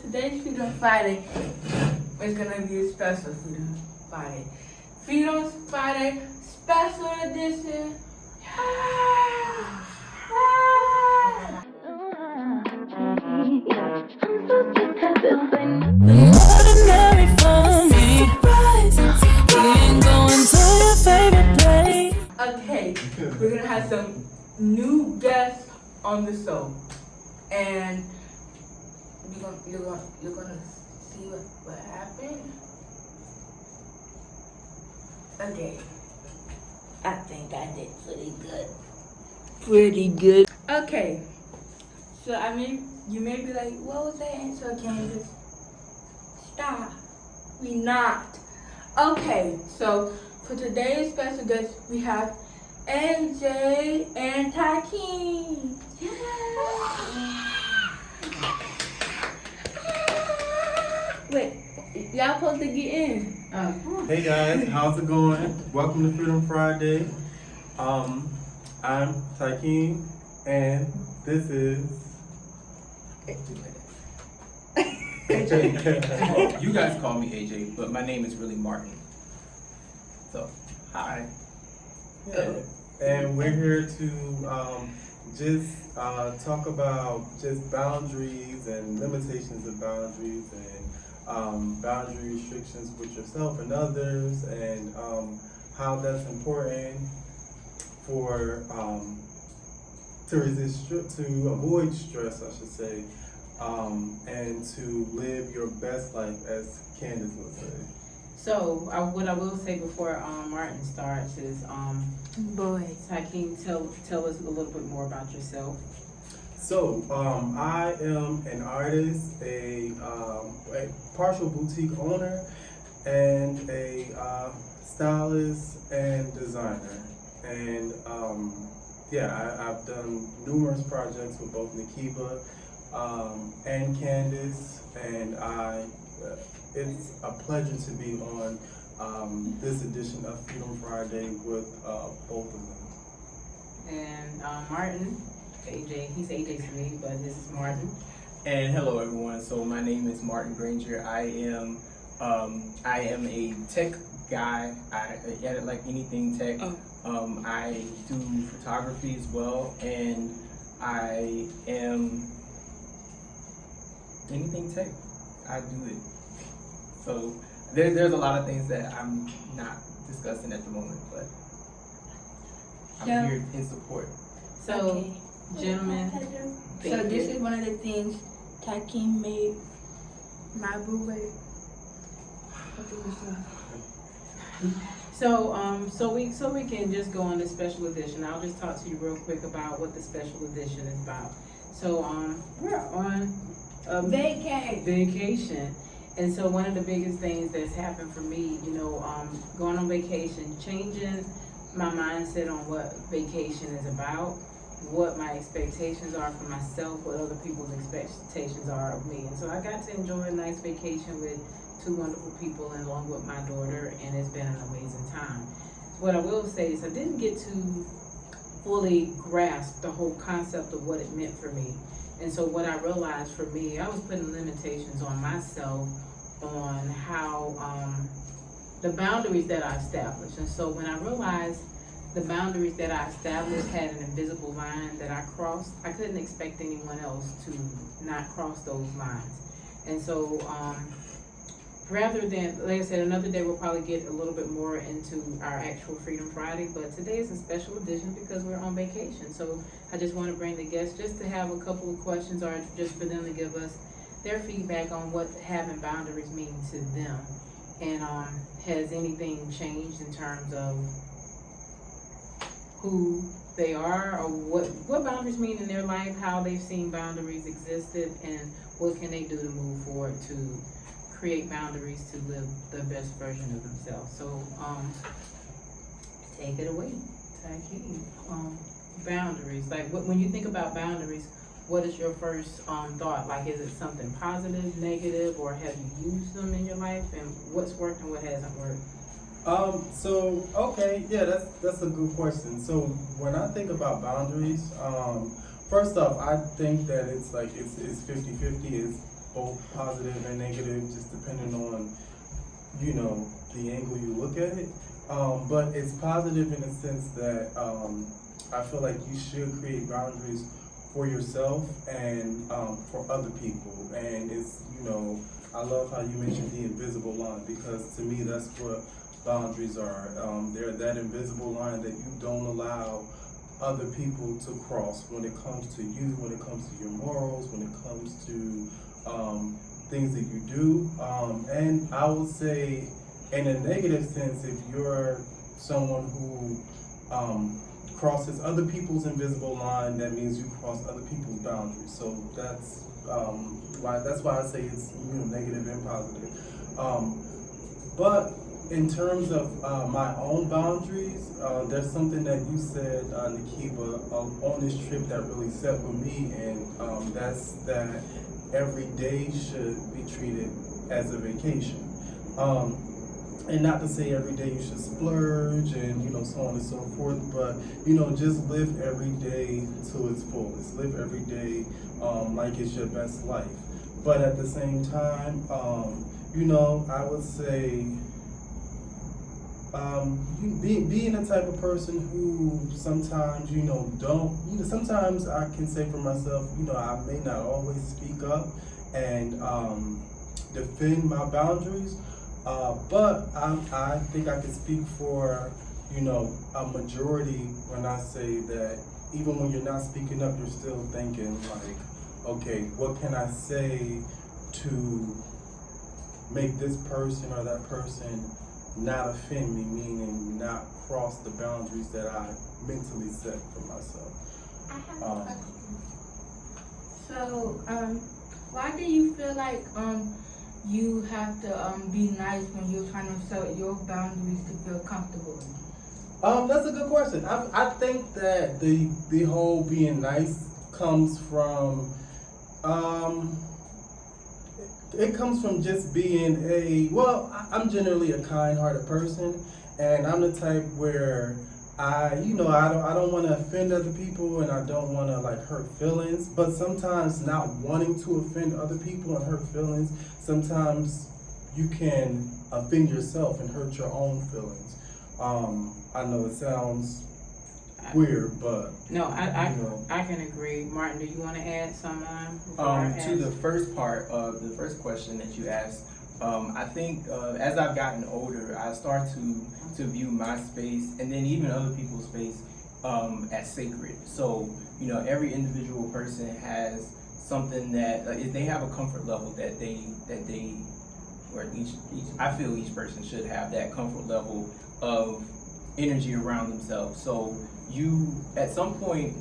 today's Freedom Friday is gonna be a special Freedom Friday. Freedom Friday special edition. Yeah. Ordinary for me. We ain't going to your favorite place. Okay, we're gonna have some new guests on the show, and you're gonna see what happened. Okay, I think I did pretty good. Okay, so you may be like, what was that answer, Candace? Stop. We not. Okay, so for today's special guest, we have AJ and Takeem. Wait, y'all supposed to get in. Hey guys, how's it going? Welcome to Freedom Friday. I'm Takeem, and this is AJ. You guys call me AJ, but my name is really Martin. So, hi. Yeah. And we're here to just talk about just boundaries and limitations of boundaries and boundary restrictions with yourself and others, and how that's important for to avoid stress, I should say, and to live your best life, as Candace would say. So, what I will say before Martin starts is, Takeem, tell us a little bit more about yourself. So, I am an artist, a partial boutique owner, and a stylist and designer. And I've done numerous projects with both Nikiba and Candace, and it's a pleasure to be on this edition of Freedom Friday with both of them. And Martin, AJ, he's AJ to me, but this is Martin. And hello everyone. So my name is Martin Granger. I am a tech guy. I edit like anything tech. I do photography as well, and I am anything tech. I do it. So there's a lot of things that I'm not discussing at the moment, but I'm here in support. So, Okay. gentlemen, So this is one of the things Takeem made my boo with. So we can just go on the special edition. I'll just talk to you real quick about what the special edition is about. So we're on vacation. And so one of the biggest things that's happened for me, going on vacation, changing my mindset on what vacation is about, what my expectations are for myself, what other people's expectations are of me. And so I got to enjoy a nice vacation with two wonderful people and along with my daughter, and it's been an amazing time. What I will say is I didn't get to fully grasp the whole concept of what it meant for me. And so what I realized for me, I was putting limitations on myself on how the boundaries that I established. And so when I realized the boundaries that I established had an invisible line that I crossed, I couldn't expect anyone else to not cross those lines. And so rather than, like I said, another day we'll probably get a little bit more into our actual Freedom Friday, but today is a special edition because we're on vacation. So I just want to bring the guests just to have a couple of questions, or just for them to give us their feedback on what having boundaries mean to them. And has anything changed in terms of who they are, or what boundaries mean in their life, how they've seen boundaries existed, and what can they do to move forward to create boundaries to live the best version of themselves. So take it away, Takeem. Boundaries, like when you think about boundaries, what is your first thought? Like, is it something positive, negative, or have you used them in your life, and what's worked and what hasn't worked? That's a good question. So when I think about boundaries, first off, I think that it's 50-50. both positive and negative, just depending on, you know, the angle you look at it. But it's positive in the sense that I feel like you should create boundaries for yourself and for other people. And it's, you know, I love how you mentioned the invisible line, because to me that's what boundaries are. They're that invisible line that you don't allow other people to cross when it comes to you, when it comes to your morals, when it comes to things that you do. And I would say, in a negative sense, if you're someone who crosses other people's invisible line, that means you cross other people's boundaries. So that's why I say it's, you know, negative and positive. But in terms of my own boundaries, there's something that you said, Nakiba, on this trip that really set with me, and that's that every day should be treated as a vacation. And not to say every day you should splurge and, you know, so on and so forth, but, you know, just live every day to its fullest. Live every day like it's your best life. But at the same time, you know, I would say being the type of person who sometimes, you know, sometimes I can say for myself, you know, I may not always speak up and defend my boundaries. But I think I can speak for, you know, a majority when I say that even when you're not speaking up, you're still thinking like, okay, what can I say to make this person or that person not offend me, meaning not cross the boundaries that I mentally set for myself. I have a question. So, why do you feel like you have to be nice when you're trying to set your boundaries to feel comfortable? That's a good question. I think that the whole being nice comes from it comes from just being I'm generally a kind-hearted person, and I'm the type where I don't want to offend other people, and I don't want to like hurt feelings, but sometimes not wanting to offend other people and hurt feelings, sometimes you can offend yourself and hurt your own feelings. I know it sounds weird, but no, I can agree. Martin, do you want to add something to the first part of the first question that you asked? I think as I've gotten older, I start to view my space and then even other people's space as sacred. So, you know, every individual person has something that they have a comfort level that they or I feel each person should have that comfort level of energy around themselves. So you, at some point,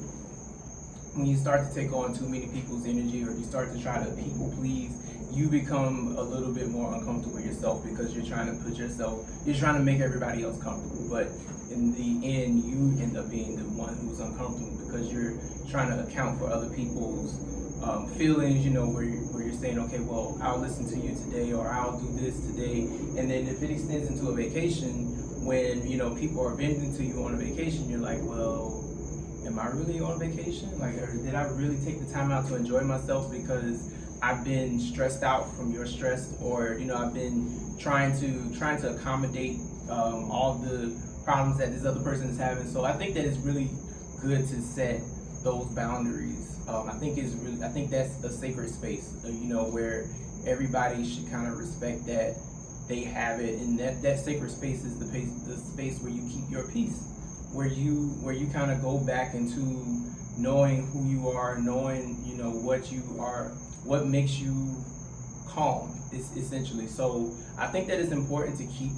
when you start to take on too many people's energy, or you start to try to people please, you become a little bit more uncomfortable with yourself, because you're trying to make everybody else comfortable. But in the end, you end up being the one who's uncomfortable, because you're trying to account for other people's feelings, you know, where you're saying, okay, well, I'll listen to you today, or I'll do this today. And then if it extends into a vacation, when, you know, people are venting to you on a vacation, you're like, well, am I really on vacation? Like, or did I really take the time out to enjoy myself because I've been stressed out from your stress, or, you know, I've been trying to accommodate all the problems that this other person is having. So I think that it's really good to set those boundaries. I think that's a sacred space, you know, where everybody should kind of respect that they have it, and that sacred space is the space where you keep your peace, where you kind of go back into knowing who you are, knowing, you know, what you are, what makes you calm, essentially. So I think that it's important to keep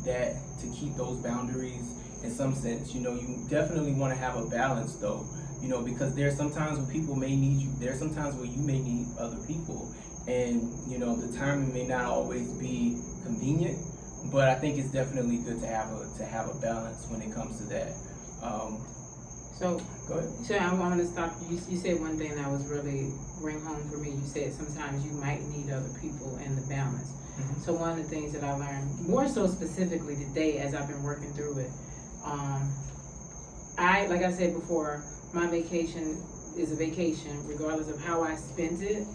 those boundaries in some sense. You know, you definitely want to have a balance though, you know, because there's sometimes when people may need you, there's sometimes where you may need other people, and, you know, the timing may not always be convenient, but I think it's definitely good to have a balance when it comes to that. So Go ahead. So I wanted to stop you. You said one thing that was really ring home for me. You said sometimes you might need other people and the balance. Mm-hmm. So one of the things that I learned, more so specifically today as I've been working through it, like I said before, my vacation is a vacation regardless of how I spent it.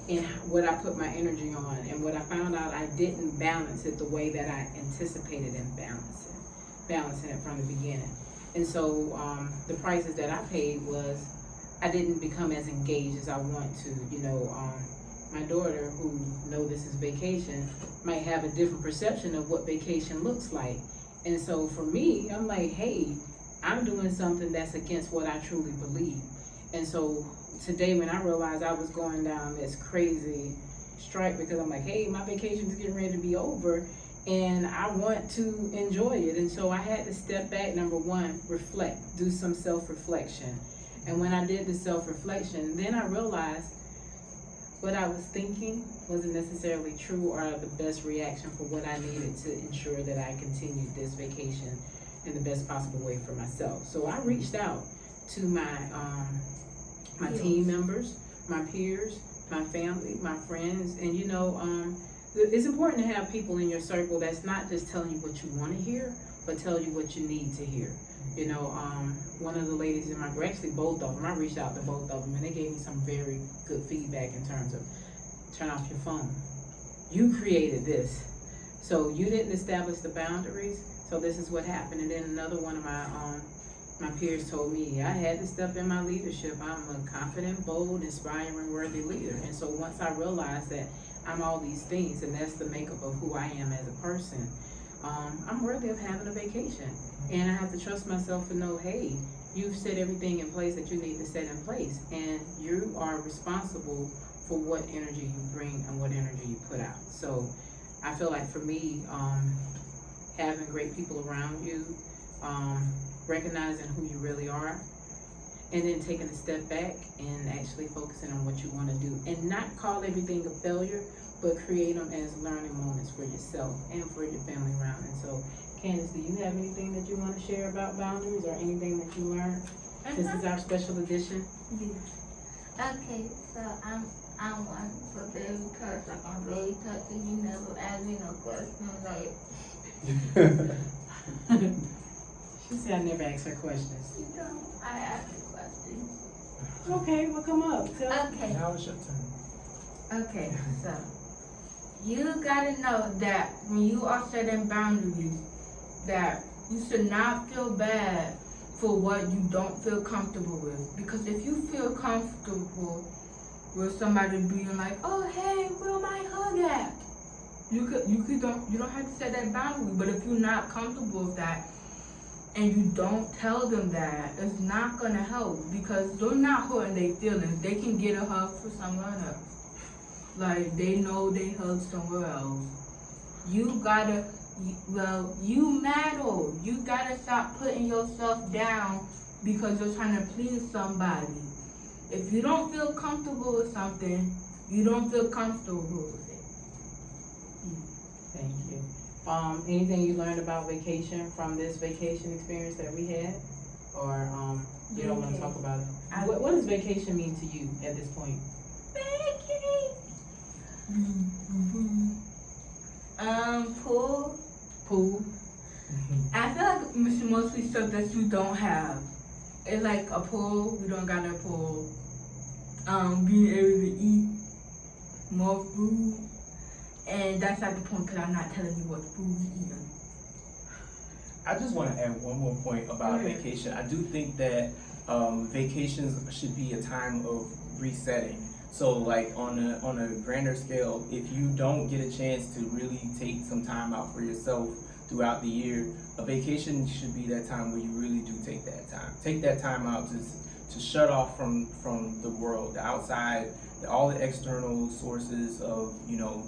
in what I put my energy on. And what I found out, I didn't balance it the way that I anticipated in balancing it from the beginning. And so the prices that I paid was, I didn't become as engaged as I want to. You know, my daughter, who know this is vacation, might have a different perception of what vacation looks like. And so for me, I'm like, hey, I'm doing something that's against what I truly believe. And so today when I realized I was going down this crazy strike, because I'm like, hey, my vacation is getting ready to be over and I want to enjoy it. And so I had to step back, number one, reflect, do some self-reflection. And when I did the self-reflection, then I realized what I was thinking wasn't necessarily true or the best reaction for what I needed to ensure that I continued this vacation in the best possible way for myself. So I reached out to my team members, my peers, my family, my friends, and you know, it's important to have people in your circle that's not just telling you what you want to hear, but tell you what you need to hear. You know, one of the ladies in my group, actually both of them, I reached out to both of them and they gave me some very good feedback in terms of turn off your phone. You created this. So you didn't establish the boundaries, so this is what happened. And then another one of my peers told me I had to step in my leadership. I'm a confident, bold, inspiring, worthy leader. And so once I realized that I'm all these things and that's the makeup of who I am as a person, I'm worthy of having a vacation. And I have to trust myself to know, hey, you've set everything in place that you need to set in place. And you are responsible for what energy you bring and what energy you put out. So I feel like for me, having great people around you, recognizing who you really are, and then taking a step back and actually focusing on what you want to do. And not call everything a failure, but create them as learning moments for yourself and for your family around. And so, Candace, do you have anything that you want to share about boundaries or anything that you learned? This is our special edition. Okay, so I'm one for very touched. Like I'm very touched and you never ask me no questions. Like She said I never asked her questions. you know, I ask you questions. Okay, well come up. Tell Okay. Now it's your turn. Okay, so you gotta know that when you are setting boundaries, that you should not feel bad for what you don't feel comfortable with. Because if you feel comfortable with somebody being like, oh hey, where my hug at? You don't have to set that boundary. But if you're not comfortable with that and you don't tell them that, it's not gonna help because they're not hurting their feelings. They can get a hug for someone else. Like they know they hug somewhere else. You gotta, you matter. You gotta stop putting yourself down because you're trying to please somebody. If you don't feel comfortable with something, you don't feel comfortable with it. Thank you. Anything you learned about vacation from this vacation experience that we had? Or you don't want to talk about it? What does vacation mean to you at this point? Pool. Pool? I feel like it's mostly stuff that you don't have. It's like a pool, we don't got a pool. Being able to eat more food. And that's not the point because I'm not telling you what food you're eating. I just want to add one more point about vacation. I do think that vacations should be a time of resetting. So like on a grander scale, if you don't get a chance to really take some time out for yourself throughout the year, a vacation should be that time where you really do take that time. Take that time out to shut off from the world, the outside, all the external sources of, you know,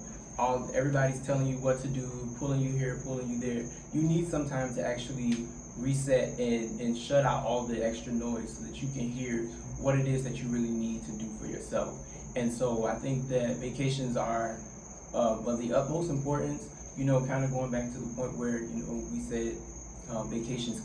everybody's telling you what to do, pulling you here, pulling you there. You need some time to actually reset and shut out all the extra noise so that you can hear what it is that you really need to do for yourself. And so I think that vacations are of the utmost importance, you know, kind of going back to the point where, you know, we said vacations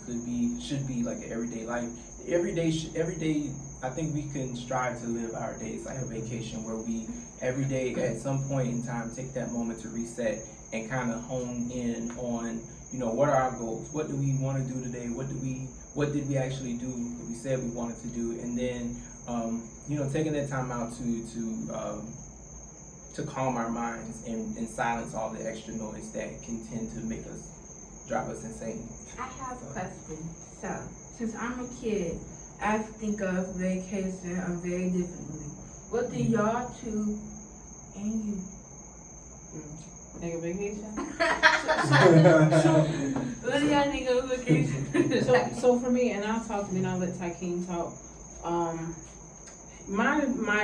should be like an everyday life. Every day, I think we can strive to live our days like a vacation where we, every day at some point in time, take that moment to reset and kind of hone in on, you know, what are our goals? What do we want to do today? What did we actually do that we said we wanted to do? And then, you know, taking that time out to to calm our minds and silence all the extra noise that can tend to make us drive us insane. I have a question. So, since I'm a kid, I think of vacation very differently. What do y'all two and you? Take a vacation? What do y'all think of vacation? So for me, and I'll talk, and then I'll let Tykeem talk. My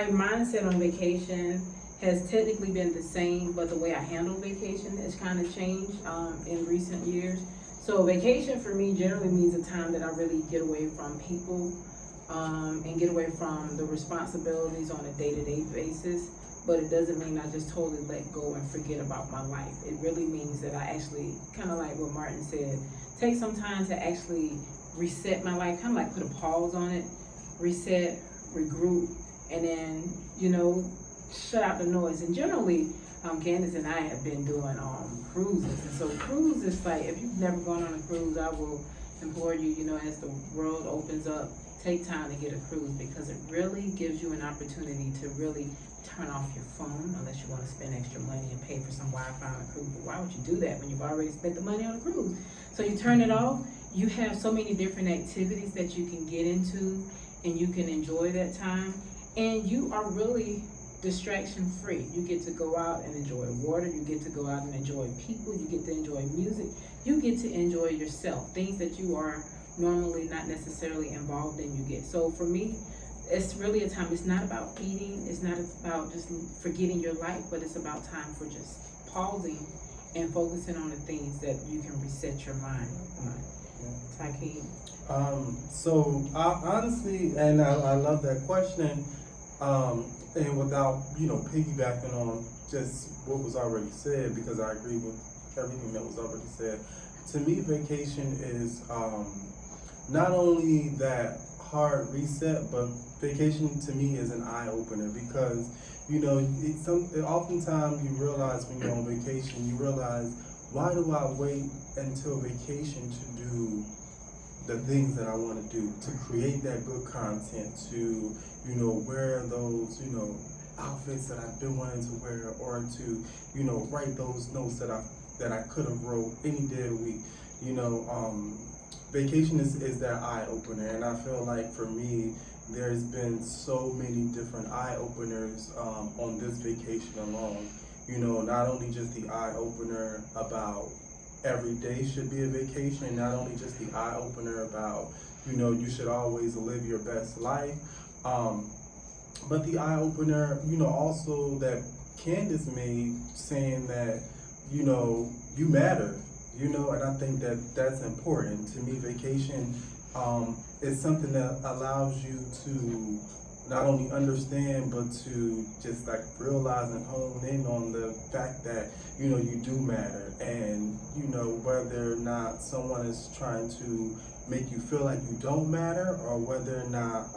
mindset on vacation has technically been the same, but the way I handle vacation has kind of changed in recent years. So vacation for me generally means a time that I really get away from people and get away from the responsibilities on a day-to-day basis. But it doesn't mean I just totally let go and forget about my life. It really means that I actually, kind of like what Martin said, take some time to actually reset my life, kind of like put a pause on it, reset, regroup, and then, you know, shut out the noise. And generally, Candace and I have been doing cruises. And so cruise is like, if you've never gone on a cruise, I will implore you, you know, as the world opens up, take time to get a cruise, because it really gives you an opportunity to really turn off your phone, unless you want to spend extra money and pay for some Wi-Fi on a cruise. But why would you do that when you've already spent the money on a cruise? So you turn it off. You have so many different activities that you can get into, and you can enjoy that time. And you are really distraction free. You get to go out and enjoy water. You get to go out and enjoy people. You get to enjoy music. You get to enjoy yourself. Things that you are normally not necessarily involved in, you get. So for me, it's really a time. It's not about eating. It's not about just forgetting your life, but it's about time for just pausing and focusing on the things that you can reset your mind on. Tykeem. So I, honestly, and I love that question. And without, you know, piggybacking on just what was already said, because I agree with everything that was already said. To me, vacation is not only that hard reset, but vacation to me is an eye opener, because, you know, oftentimes you realize when you're on vacation, you realize, why do I wait until vacation to do the things that I want to do, to create that good content, to, you know, wear those, you know, outfits that I've been wanting to wear, or to, you know, write those notes that I could have wrote any day of the week. You know, vacation is that eye opener, and I feel like for me, there's been so many different eye openers on this vacation alone. You know, not only just the eye opener about every day should be a vacation, not only just the eye opener about, you know, you should always live your best life, but the eye opener, you know, also that Candace made, saying that, you know, you matter, you know, and I think that that's important. To me, vacation is something that allows you to not only understand, but to just like realize and hone in on the fact that, you know, you do matter. And, you know, whether or not someone is trying to make you feel like you don't matter, or whether or not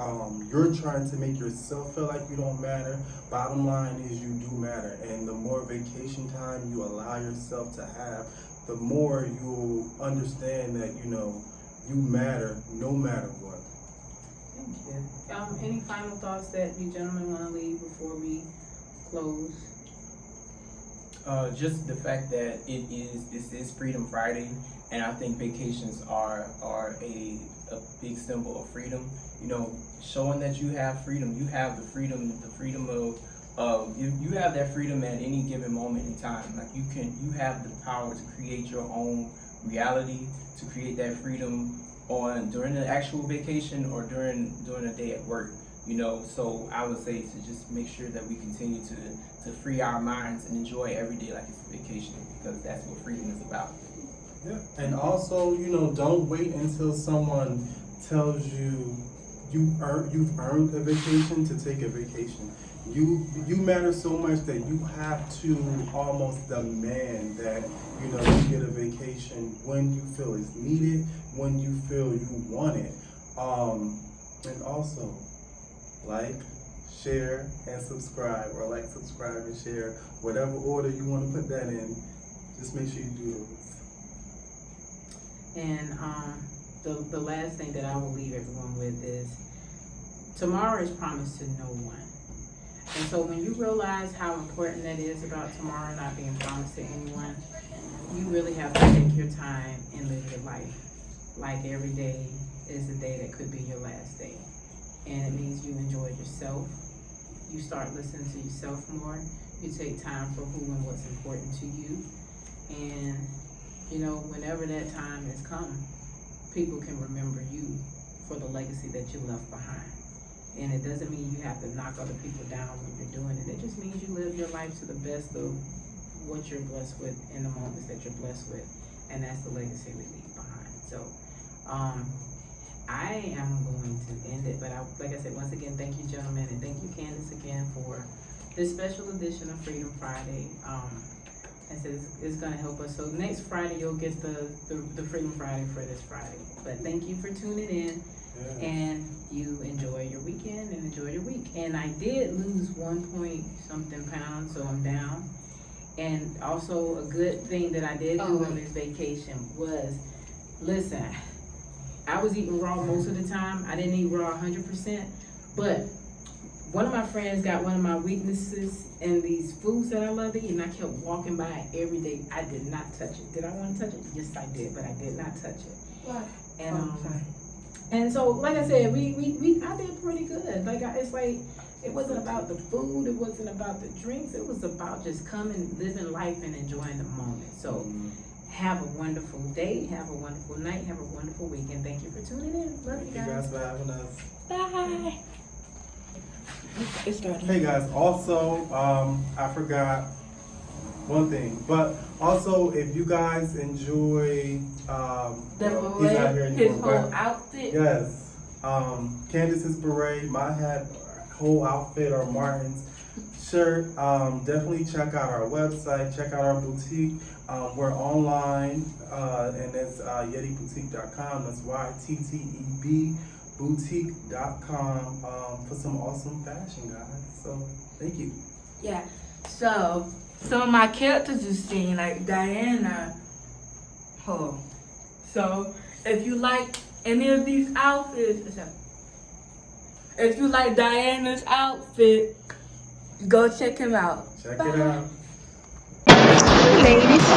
you're trying to make yourself feel like you don't matter, bottom line is you do matter. And the more vacation time you allow yourself to have, the more you'll understand that, you know, you matter no matter what. Thank you. Any final thoughts that you gentlemen want to leave before we close? Just the fact that this is Freedom Friday, and I think vacations are a big symbol of freedom. You know, showing that you have freedom. You have the freedom of you have that freedom at any given moment in time. Like you have the power to create your own reality, to create that freedom during the actual vacation or during a day at work. You know, so I would say to just make sure that we continue to free our minds and enjoy every day like it's a vacation, because that's what freedom is about. Yeah, and also, you know, don't wait until someone tells you you've earned a vacation to take a vacation. You matter so much that you have to almost demand that, you know, you get a vacation when you feel it's needed, when you feel you want it. And also, like, share, and subscribe, or like, subscribe, and share, whatever order you want to put that in. Just make sure you do those. And the last thing that I will leave everyone with is, tomorrow is promised to no one. And so when you realize how important that is about tomorrow not being promised to anyone, you really have to take your time and live your life. Like every day is a day that could be your last day. And it means you enjoy yourself. You start listening to yourself more. You take time for who and what's important to you. And, you know, whenever that time has come, people can remember you for the legacy that you left behind. And it doesn't mean you have to knock other people down when you're doing it. It just means you live your life to the best of what you're blessed with in the moments that you're blessed with. And that's the legacy we leave behind. So, I am going to end it, but like I said, once again, thank you, gentlemen, and thank you, Candace, again, for this special edition of Freedom Friday. And so it's gonna help us. So next Friday, you'll get the Freedom Friday for this Friday. But thank you for tuning in. Yeah. And you enjoy your weekend and enjoy your week. And I did lose 1-point-something pounds, so I'm down. And also a good thing that I did do on this vacation was, listen, I was eating raw most of the time. I didn't eat raw 100%, but one of my friends got one of my weaknesses in these foods that I love to eat, and I kept walking by it every day. I did not touch it. Did I want to touch it? Yes, I did, but I did not touch it. What? And so, like I said, I did pretty good. Like, it's like, it wasn't about the food, it wasn't about the drinks, it was about just coming, living life, and enjoying the moment. So, have a wonderful day, have a wonderful night, have a wonderful weekend. Thank you for tuning in. Love Thank you you guys. guys for having us. Bye. It started. Hey guys, also, I forgot one thing, but also if you guys enjoy, The well, he's not here beret, his anymore, whole but outfit. yes, Candace's beret, my hat, whole outfit, or Martin's shirt, definitely check out our website, check out our boutique. We're online, and it's YetiBoutique.com. That's YTTEB boutique.com for some awesome fashion, guys. So thank you. Yeah. So some of my characters you seen, like Diana. So if you like any of these outfits, if you like Diana's outfit, go check him out. Check Bye. it out. Ladies,